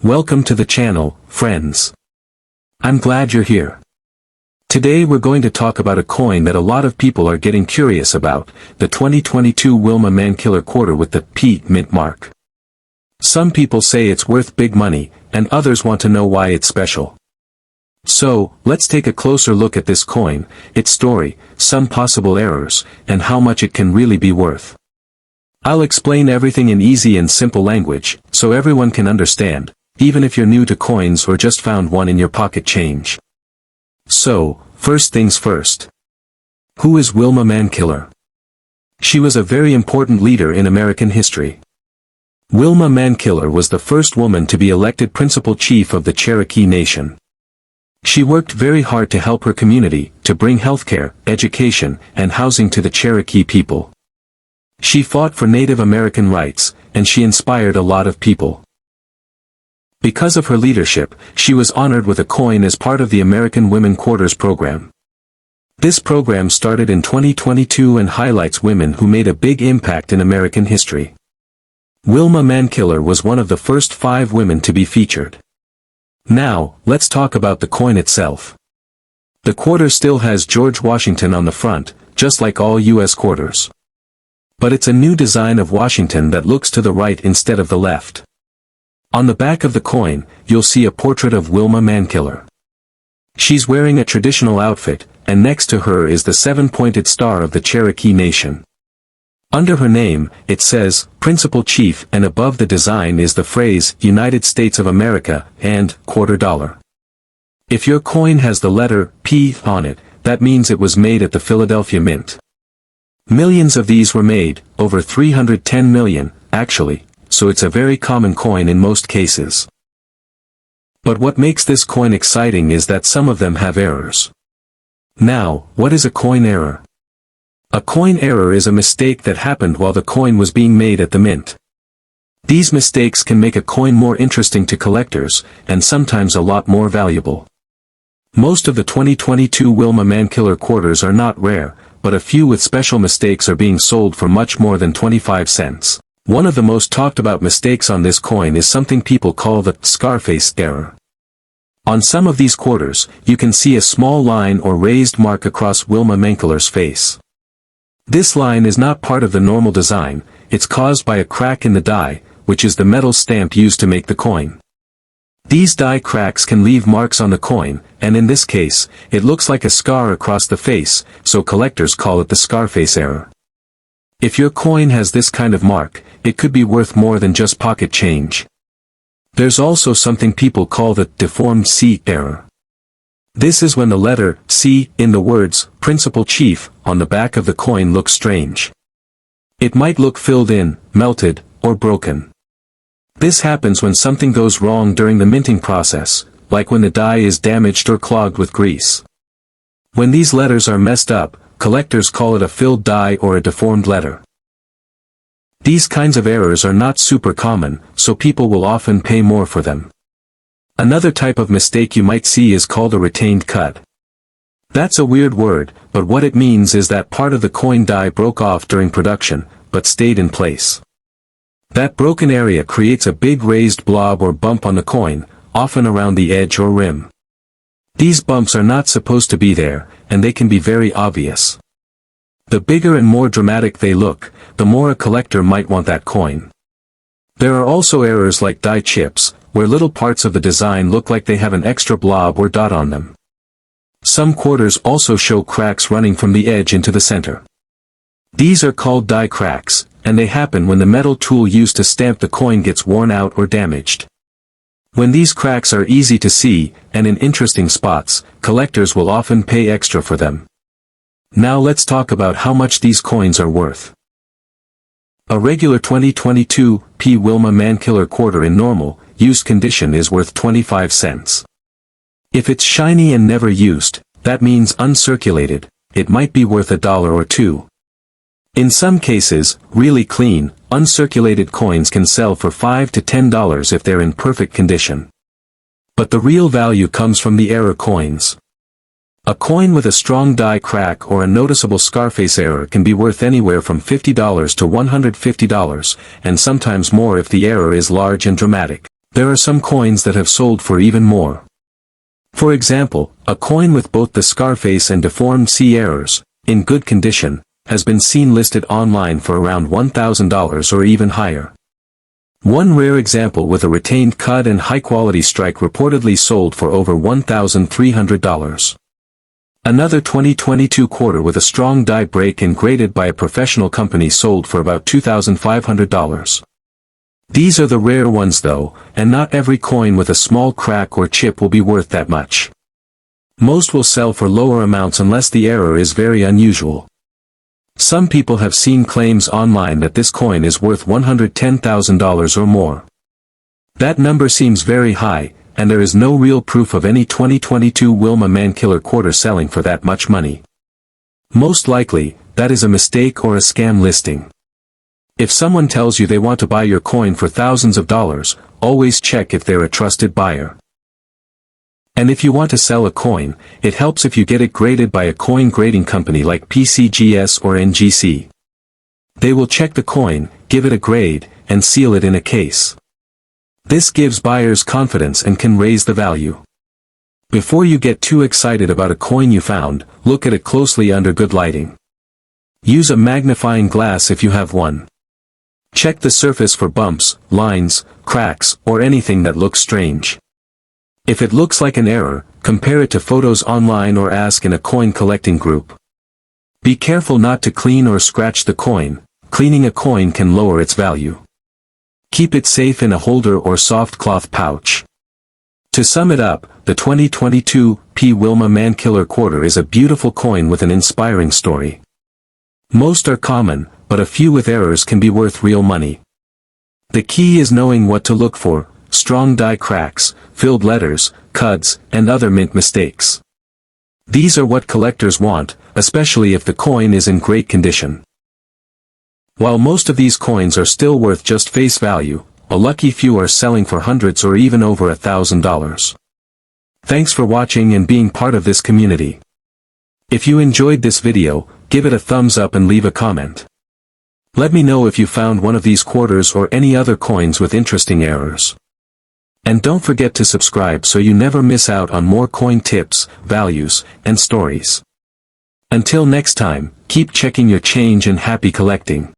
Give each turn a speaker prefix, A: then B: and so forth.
A: Welcome to the channel, friends. I'm glad you're here. Today we're going to talk about a coin that a lot of people are getting curious about, the 2022 Wilma Mankiller Quarter with the P mint mark. Some people say it's worth big money, and others want to know why it's special. So, let's take a closer look at this coin, its story, some possible errors, and how much it can really be worth. I'll explain everything in easy and simple language, so everyone can understand, even if you're new to coins or just found one in your pocket change. So, first things first. Who is Wilma Mankiller? She was a very important leader in American history. Wilma Mankiller was the first woman to be elected principal chief of the Cherokee Nation. She worked very hard to help her community, to bring healthcare, education, and housing to the Cherokee people. She fought for Native American rights, and she inspired a lot of people. Because of her leadership, she was honored with a coin as part of the American Women Quarters program. This program started in 2022 and highlights women who made a big impact in American history. Wilma Mankiller was one of the first 5 women to be featured. Now, let's talk about the coin itself. The quarter still has George Washington on the front, just like all U.S. quarters. But it's a new design of Washington that looks to the right instead of the left. On the back of the coin, you'll see a portrait of Wilma Mankiller. She's wearing a traditional outfit, and next to her is the 7-pointed star of the Cherokee Nation. Under her name, it says, Principal Chief, and above the design is the phrase, United States of America, and, $quarter. If your coin has the letter P on it, that means it was made at the Philadelphia Mint. Millions of these were made, over 310 million, actually, so it's a very common coin in most cases. But what makes this coin exciting is that some of them have errors. Now, what is a coin error? A coin error is a mistake that happened while the coin was being made at the mint. These mistakes can make a coin more interesting to collectors, and sometimes a lot more valuable. Most of the 2022 Wilma Mankiller quarters are not rare, but a few with special mistakes are being sold for much more than 25 cents. One of the most talked about mistakes on this coin is something people call the Scarface error. On some of these quarters, you can see a small line or raised mark across Wilma Mankiller's face. This line is not part of the normal design, it's caused by a crack in the die, which is the metal stamp used to make the coin. These die cracks can leave marks on the coin, and in this case, it looks like a scar across the face, so collectors call it the Scarface error. If your coin has this kind of mark, it could be worth more than just pocket change. There's also something people call the deformed C error. This is when the letter C in the words Principal Chief on the back of the coin looks strange. It might look filled in, melted, or broken. This happens when something goes wrong during the minting process, like when the die is damaged or clogged with grease. When these letters are messed up, collectors call it a filled die or a deformed letter. These kinds of errors are not super common, so people will often pay more for them. Another type of mistake you might see is called a retained cut. That's a weird word, but what it means is that part of the coin die broke off during production, but stayed in place. That broken area creates a big raised blob or bump on the coin, often around the edge or rim. These bumps are not supposed to be there, and they can be very obvious. The bigger and more dramatic they look, the more a collector might want that coin. There are also errors like die chips, where little parts of the design look like they have an extra blob or dot on them. Some quarters also show cracks running from the edge into the center. These are called die cracks, and they happen when the metal tool used to stamp the coin gets worn out or damaged. When these cracks are easy to see, and in interesting spots, collectors will often pay extra for them. Now let's talk about how much these coins are worth. A regular 2022 P Wilma Mankiller quarter in normal, used condition is worth 25 cents. If it's shiny and never used, that means uncirculated, it might be worth $1 or $2. In some cases, really clean, uncirculated coins can sell for $5 to $10 if they're in perfect condition. But the real value comes from the error coins. A coin with a strong die crack or a noticeable Scarface error can be worth anywhere from $50 to $150, and sometimes more if the error is large and dramatic. There are some coins that have sold for even more. For example, a coin with both the Scarface and deformed C errors, in good condition, has been seen listed online for around $1,000 or even higher. One rare example with a retained cut and high-quality strike reportedly sold for over $1,300. Another 2022 quarter with a strong die break and graded by a professional company sold for about $2,500. These are the rare ones though, and not every coin with a small crack or chip will be worth that much. Most will sell for lower amounts unless the error is very unusual. Some people have seen claims online that this coin is worth $110,000 or more. That number seems very high, and there is no real proof of any 2022 Wilma Mankiller Quarter selling for that much money. Most likely, that is a mistake or a scam listing. If someone tells you they want to buy your coin for thousands of dollars, always check if they're a trusted buyer. And if you want to sell a coin, it helps if you get it graded by a coin grading company like PCGS or NGC. They will check the coin, give it a grade, and seal it in a case. This gives buyers confidence and can raise the value. Before you get too excited about a coin you found, look at it closely under good lighting. Use a magnifying glass if you have one. Check the surface for bumps, lines, cracks, or anything that looks strange. If it looks like an error, compare it to photos online or ask in a coin collecting group. Be careful not to clean or scratch the coin. Cleaning a coin can lower its value. Keep it safe in a holder or soft cloth pouch. To sum it up, the 2022 P. Wilma Mankiller Quarter is a beautiful coin with an inspiring story. Most are common, but a few with errors can be worth real money. The key is knowing what to look for: strong die cracks, filled letters, cuts, and other mint mistakes. These are what collectors want, especially if the coin is in great condition. While most of these coins are still worth just face value, a lucky few are selling for hundreds or even over $1,000. Thanks for watching and being part of this community. If you enjoyed this video, give it a thumbs up and leave a comment. Let me know if you found one of these quarters or any other coins with interesting errors. And don't forget to subscribe so you never miss out on more coin tips, values, and stories. Until next time, keep checking your change and happy collecting.